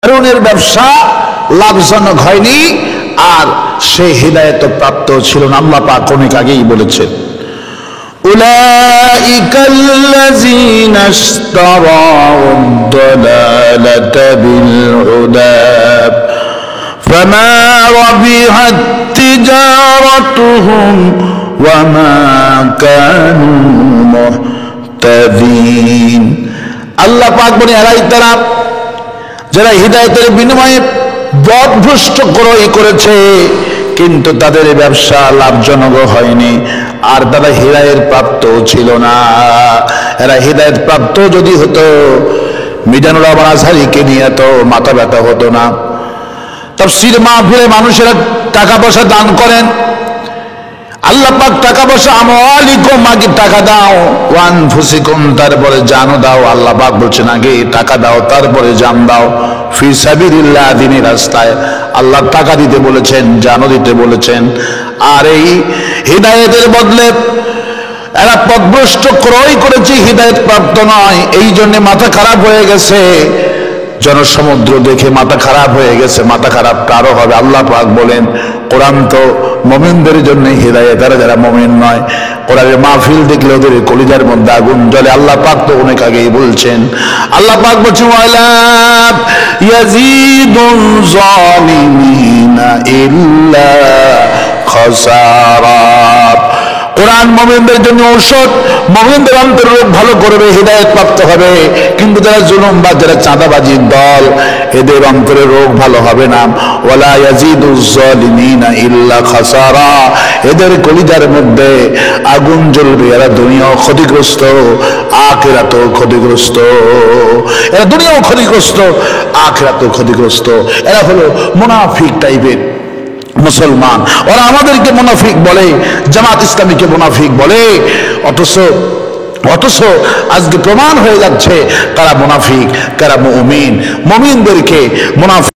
কারণের ব্যবসা লাভজনক হয়নি, আর সে হিদায়াত প্রাপ্ত ছিল না। আল্লাহ পাক অনেক আগেই বলেছেন, উলাইকাল্লাযীনা ইশতারাউদ-দালালাতা বিল-হুদা ফামা রাবিহাত তিজারাতুহুম ওয়া মা কানু মুহতাদিন। আল্লাহ পাক বলেন, এরাই তারা যারা হিদায়াতের বিনিময়ে পথভ্রষ্ট ক্রয় করেছে, কিন্তু তাদের ব্যবসা লাভজনক হয়নি, আর তারা হিদায়াত প্রাপ্ত ছিল না। এরা হিদায়াত প্রাপ্ত যদি হতো, মিজানুর রহমান আজহারীকে নিয়ে তো মাথা ব্যথা হতো না। তাফসীর মাহফিলে মানুষেরা টাকা পয়সা দান করেন, আল্লাহ পাক টাকা পয়সা আমওয়ালিকুম, আগে টাকা দাও, ওয়া আনফুসিকুম, তারপরে জানও দাও। আল্লাহ পাক বলছেন আগে টাকা দাও, তারপরে জান দাও। ফি সাবিলিল্লাহ, দ্বীনের রাস্তায় আল্লাহ টাকা দিতে বলেছেন, জানও দিতে বলেছেন। আর এই হিদায়াতের বদলে এরা পথভ্রষ্ট ক্রয় করেছে, হিদায়াত প্রাপ্ত নয়। এই জন্য মাথা খারাপ হয়ে গেছে, জনসমুদ্র দেখে মাথা খারাপ হয়ে গেছে। মাথা খারাপ কারো হবে? আল্লাহ পাক বলেন, কোরআন তো মুমিনদের জন্য হিদায়াত, আর যারা মুমিন নয়, কোরআনের মাহফিল দেখলে ওদের কলিজার মধ্যে আগুন জ্বলে। আল্লাহ পাক তো অনেক আগেই বলছেন, আল্লাহ পাক বলছেন, ওয়ালা ইয়াজিদুল যালিমিনা ইল্লা খাসারা। কোরআন মুমিনদের জন্য ঔষধ, মুমিনদের অন্তর রোগ ভালো করবে, হিদায়াত প্রাপ্ত হবে। কিন্তু যারা জুলুম বা যারা চাঁদাবাজির দল, এদের অন্তরে রোগ ভালো হবে না। ওয়ালা ইয়াজিদুজ জালিমিনা ইল্লা খাসারা, এদের কলিজার মধ্যে আগুন জ্বলবে। এরা দুনিয়াও ক্ষতিগ্রস্ত, আখিরাতেও ক্ষতিগ্রস্ত। এরা দুনিয়াও ক্ষতিগ্রস্ত, আখিরাতেও ক্ষতিগ্রস্ত। এরা হলো মুনাফিক টাইপের মুসলমান। ওরা আমাদেরকে মুনাফিক বলে, জামাত ইসলামীকে মুনাফিক বলে, অথচ আজকে প্রমাণ হয়ে যাচ্ছে কারা মুনাফিক কারা মুমিন। মুমিনদেরকে মুনাফিক